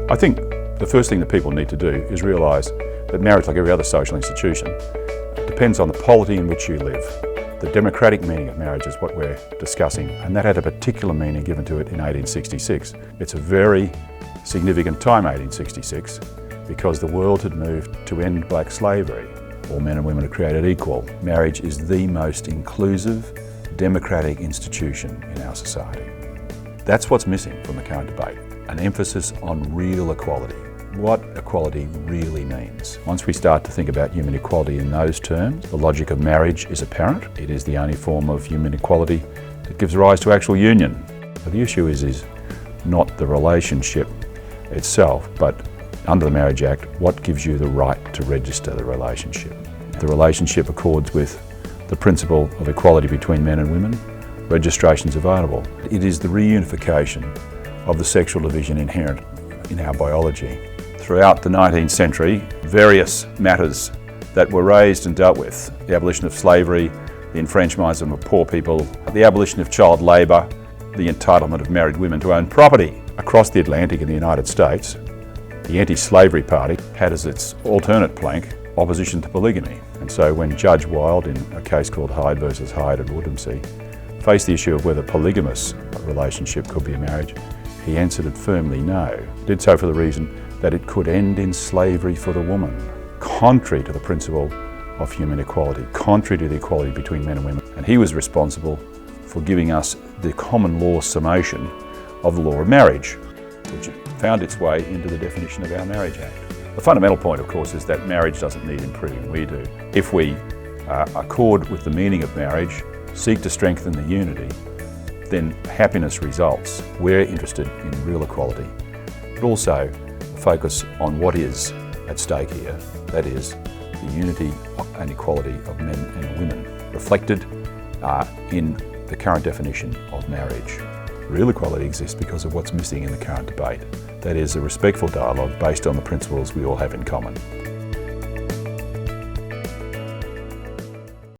I think the first thing that people need to do is realise that marriage, like every other social institution, depends on the polity in which you live. The democratic meaning of marriage is what we're discussing, and that had a particular meaning given to it in 1866. It's a very significant time, 1866, because the world had moved to end black slavery. All men and women are created equal. Marriage is the most inclusive, democratic institution in our society. That's what's missing from the current debate, an emphasis on real equality. What equality really means. Once we start to think about human equality in those terms, the logic of marriage is apparent. It is the only form of human equality that gives rise to actual union. But the issue is not the relationship itself, but under the Marriage Act, what gives you the right to register the relationship? The relationship accords with the principle of equality between men and women. Registration's available. It is the reunification of the sexual division inherent in our biology. Throughout the 19th century, various matters that were raised and dealt with, the abolition of slavery, the enfranchisement of poor people, the abolition of child labour, the entitlement of married women to own property. Across the Atlantic in the United States, the anti-slavery party had as its alternate plank opposition to polygamy. And so when Judge Wilde, in a case called Hyde versus Hyde and Woodhamsey, faced the issue of whether polygamous relationship could be a marriage, he answered it firmly no. He did so for the reason that it could end in slavery for the woman, contrary to the principle of human equality, contrary to the equality between men and women. And he was responsible for giving us the common law summation of the law of marriage, which found its way into the definition of our Marriage Act. The fundamental point, of course, is that marriage doesn't need improving, we do. If we accord with the meaning of marriage, seek to strengthen the unity, then happiness results. We're interested in real equality, but also focus on what is at stake here, that is, the unity and equality of men and women, reflected in the current definition of marriage. Real equality exists because of what's missing in the current debate, that is, a respectful dialogue based on the principles we all have in common.